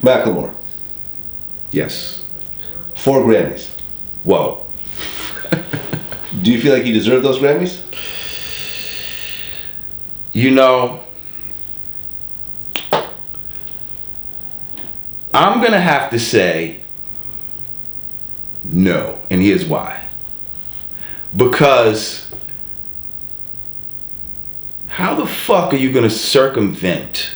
Macklemore. Yes. 4 Grammys. Whoa. Do you feel like he deserved those Grammys? You know, I'm gonna have to say no, and here's why. Because how the fuck are you gonna circumvent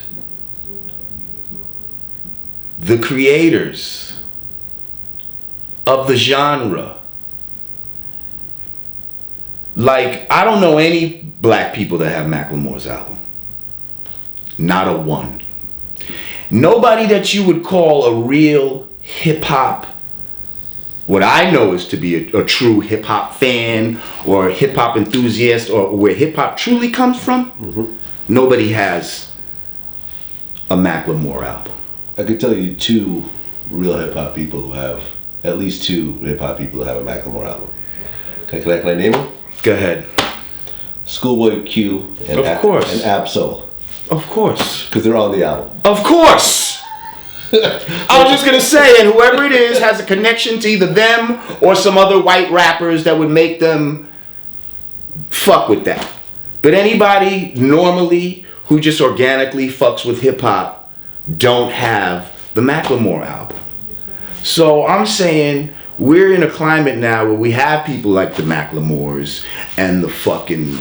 the creators of the genre? Like, I don't know any black people that have Macklemore's album. Not a one. Nobody that you would call a real hip-hop, what I know is to be a true hip-hop fan or a hip-hop enthusiast, or where hip-hop truly comes from, nobody has a Macklemore album. I could tell you 2 real hip-hop people who have, at least 2 hip-hop people who have a Macklemore album. Can I name them? Go ahead. Schoolboy Q and Of course. And Ab-Soul. Of course. Because they're on the album. Of course. I was just gonna say, and whoever it is has a connection to either them or some other white rappers that would make them fuck with that. But anybody normally who just organically fucks with hip hop don't have the Macklemore album. So I'm saying we're in a climate now where we have people like the Macklemores and the fucking,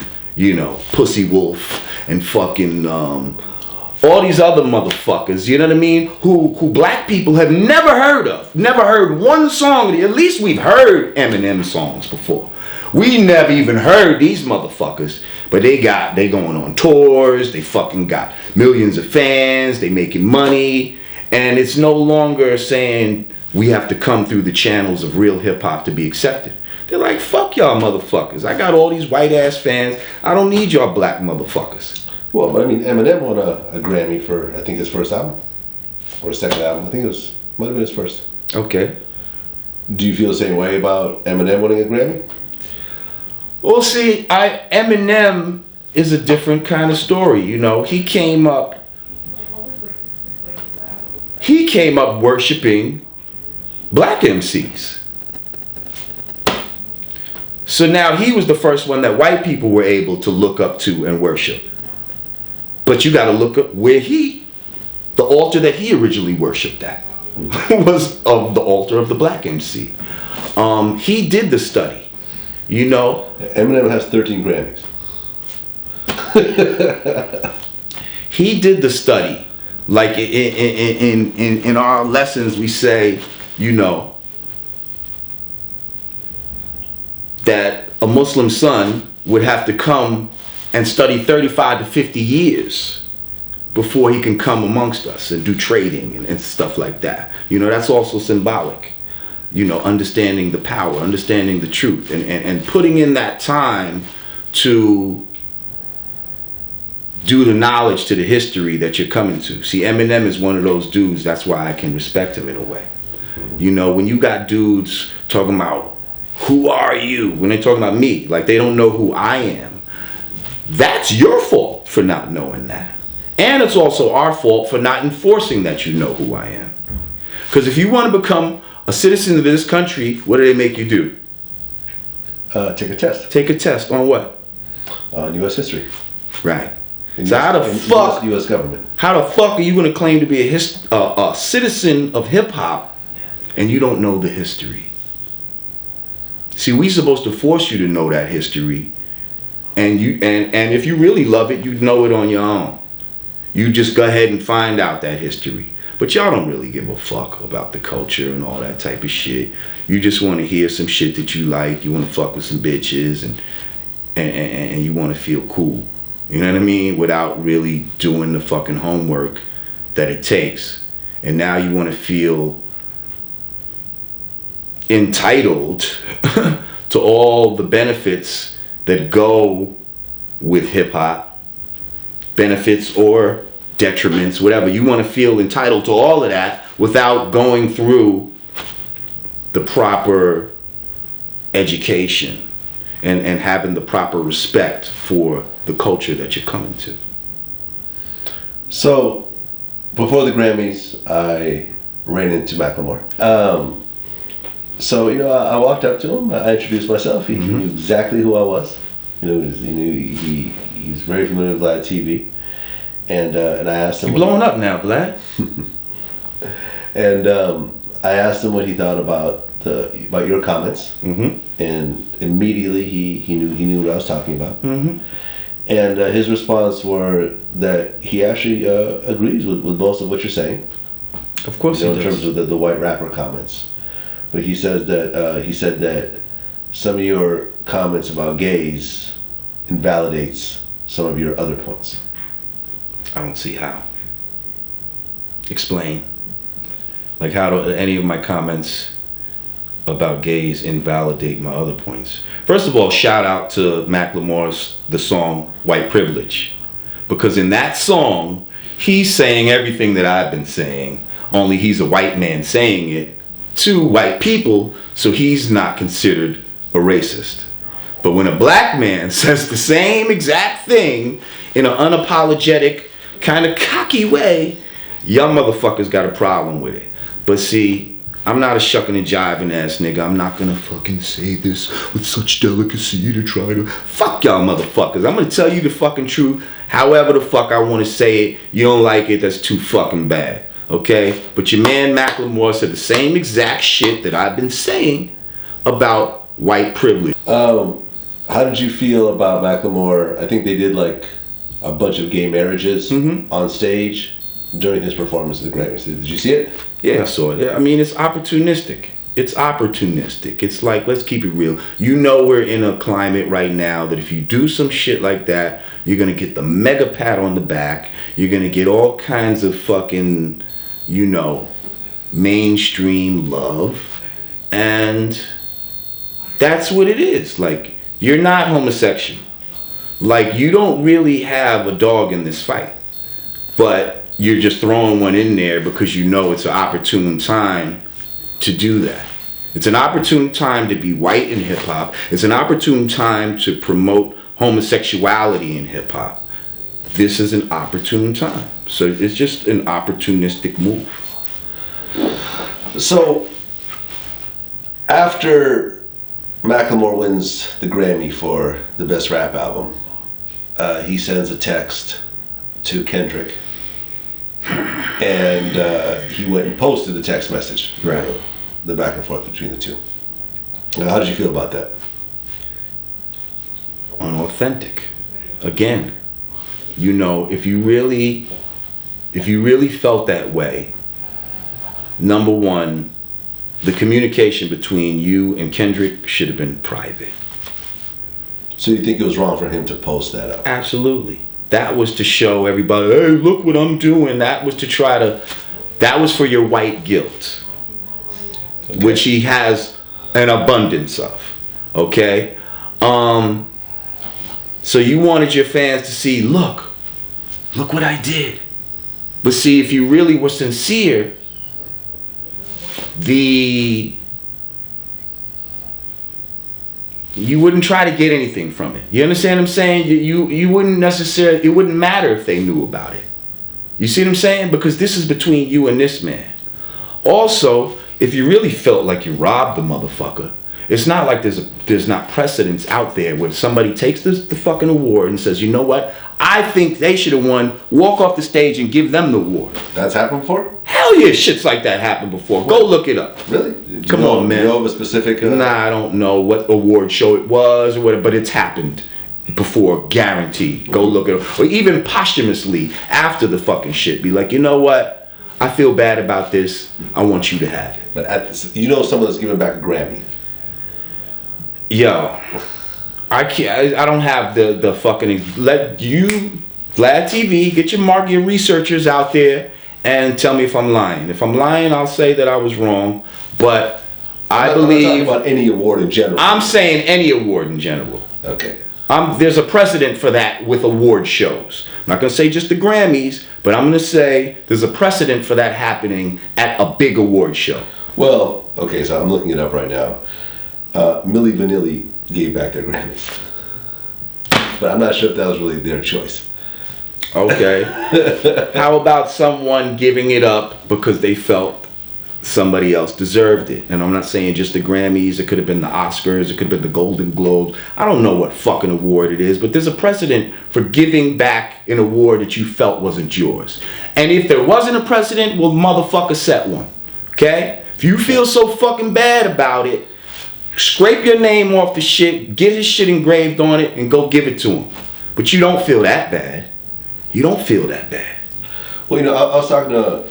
Pussy Wolf and fucking all these other motherfuckers, you know what I mean? Who black people have never heard of. Never heard one song. At least we've heard Eminem songs before. We never even heard these motherfuckers. But they going on tours. They fucking got millions of fans. They making money. And it's no longer saying we have to come through the channels of real hip hop to be accepted. They're like, fuck y'all motherfuckers. I got all these white ass fans. I don't need y'all black motherfuckers. Well, but I mean, Eminem won a Grammy for, I think, his first album. Or his second album. I think might have been his first. Okay. Do you feel the same way about Eminem winning a Grammy? Well, see, Eminem is a different kind of story, He came up worshiping black MCs. So now he was the first one that white people were able to look up to and worship. But you got to look up where the altar that he originally worshipped at was of the altar of the black MC. He did the study, Eminem has 13 Grammys. He did the study. Like in our lessons, we say, that a Muslim son would have to come and study 35 to 50 years before he can come amongst us and do trading and stuff like that. That's also symbolic. Understanding the power, understanding the truth, and putting in that time to do the knowledge to the history that you're coming to. See, Eminem is one of those dudes, that's why I can respect him in a way. When you got dudes talking about, who are you? When they talking about me, like they don't know who I am. That's your fault for not knowing that. And it's also our fault for not enforcing that you know who I am. Because if you want to become a citizen of this country, what do they make you do? Take a test. Take a test on what? On U.S. history. Right. So how the fuck? U.S. government. How the fuck are you going to claim to be a citizen of hip hop and you don't know the history? See, we supposed to force you to know that history, and if you really love it, you know it on your own. You just go ahead and find out that history. But y'all don't really give a fuck about the culture and all that type of shit. You just want to hear some shit that you like. You want to fuck with some bitches and you want to feel cool. You know what I mean? Without really doing the fucking homework that it takes. And now you want to feel entitled to all the benefits that go with hip hop, benefits or detriments, whatever. You want to feel entitled to all of that without going through the proper education and having the proper respect for the culture that you're coming to. So, before the Grammys, I ran into Macklemore. So I walked up to him. I introduced myself. He knew exactly who I was. He's very familiar with Vlad TV, and I asked him. You're blowing up now, Vlad. And I asked him what he thought about your comments, and immediately he knew what I was talking about. And his response were that he actually agrees with most of what you're saying. Of course, in terms of the white rapper comments. But he said that some of your comments about gays invalidates some of your other points. I don't see how. Explain. Like, how do any of my comments about gays invalidate my other points? First of all, shout out to Macklemore's the song White Privilege. Because in that song, he's saying everything that I've been saying, only he's a white man saying it to white people, so he's not considered a racist. But when a black man says the same exact thing in an unapologetic, kind of cocky way, young motherfuckers got a problem with it. But see, I'm not a shucking and jiving ass nigga. I'm not gonna fucking say this with such delicacy to try to fuck y'all motherfuckers. I'm gonna tell you the fucking truth. However the fuck I want to say it. You don't like it, that's too fucking bad. Okay? But your man Macklemore said the same exact shit that I've been saying about white privilege. How did you feel about Macklemore? I think they did like a bunch of gay marriages on stage during his performance at the Grammys. Did you see it? Yeah, I saw it. I mean, it's opportunistic. It's opportunistic. It's like, let's keep it real. You know we're in a climate right now that if you do some shit like that, you're going to get the mega pat on the back. You're going to get all kinds of fucking, mainstream love. And that's what it is. Like, you're not homosexual. Like, you don't really have a dog in this fight. But you're just throwing one in there because you know it's an opportune time to do that. It's an opportune time to be white in hip hop. It's an opportune time to promote homosexuality in hip hop. This is an opportune time. So it's just an opportunistic move. So after Macklemore wins the Grammy for the best rap album, he sends a text to Kendrick. And he went and posted the text message. Right. The back and forth between the two. Now, how did you feel about that? Unauthentic. Again, if you really felt that way, number one, the communication between you and Kendrick should have been private. So you think it was wrong for him to post that up? Absolutely. That was to show everybody, hey, look what I'm doing. That was for your white guilt, okay, which he has an abundance of, okay? So you wanted your fans to see, look what I did. But see, if you really were sincere, you wouldn't try to get anything from it. You understand what I'm saying? You wouldn't necessarily, it wouldn't matter if they knew about it. You see what I'm saying? Because this is between you and this man. Also, if you really felt like you robbed the motherfucker, it's not like there's not precedence out there where somebody takes the fucking award and says, you know what? I think they should have won, walk off the stage and give them the award. That's happened before? Hell yeah, shit's like that happened before. Go look it up. Really? Come on, man. Do you know of a specific... Nah, I don't know what award show it was or whatever, but it's happened before, guaranteed. Go look it up. Or even posthumously after the fucking shit. Be like, you know what? I feel bad about this. I want you to have it. But someone that's giving back a Grammy. Yo, I can't. I don't have the fucking. Let you, Vlad TV, get your researchers out there and tell me if I'm lying. If I'm lying, I'll say that I was wrong. But I believe. I'm not talking about any award in general. I'm saying any award in general. Okay. There's a precedent for that with award shows. I'm not gonna say just the Grammys, but I'm gonna say there's a precedent for that happening at a big award show. Well, okay, so I'm looking it up right now. Milli Vanilli gave back their Grammys, but I'm not sure if that was really their choice. Okay. How about someone giving it up because they felt somebody else deserved it. And I'm not saying just the Grammys. It could have been the Oscars. It could have been the Golden Globes. I don't know what fucking award it is, but there's a precedent for giving back an award that you felt wasn't yours. And if there wasn't a precedent, well, motherfucker, set one. Okay? If you feel so fucking bad about it, scrape your name off the shit, get his shit engraved on it, and go give it to him. But you don't feel that bad. You don't feel that bad. Well, I was talking to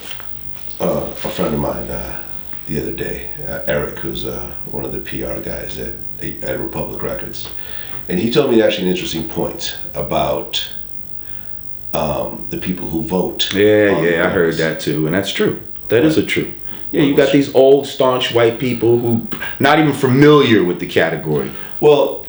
a friend of mine the other day, Eric, who's one of the PR guys at Republic Records, and he told me actually an interesting point about the people who vote. Yeah, I heard that too, and that's true. That is a true. Yeah, you got these old, staunch white people who not even familiar with the category. Well,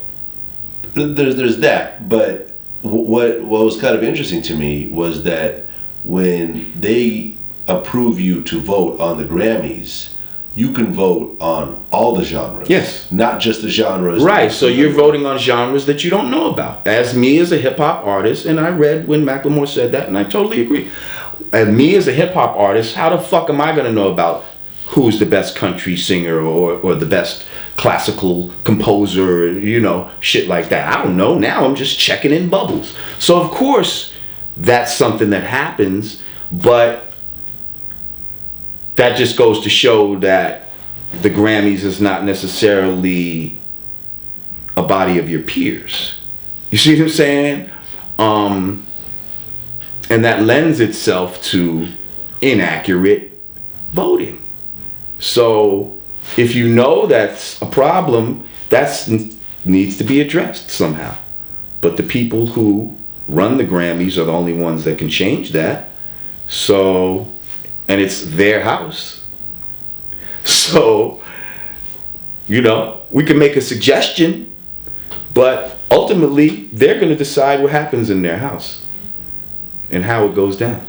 there's that, but what was kind of interesting to me was that when they approve you to vote on the Grammys, you can vote on all the genres. Yes. Not just the genres. Right, so you're voting on genres that you don't know about. As me as a hip-hop artist, and I read when Macklemore said that, and I totally agree. And me as a hip-hop artist, how the fuck am I going to know about who's the best country singer or the best classical composer, shit like that? I don't know. Now I'm just checking in bubbles. So, of course, that's something that happens, but that just goes to show that the Grammys is not necessarily a body of your peers. You see what I'm saying? And that lends itself to inaccurate voting. So if you know that's a problem, that needs to be addressed somehow. But the people who run the Grammys are the only ones that can change that. So, and it's their house. So, we can make a suggestion, but ultimately they're going to decide what happens in their house and how it goes down.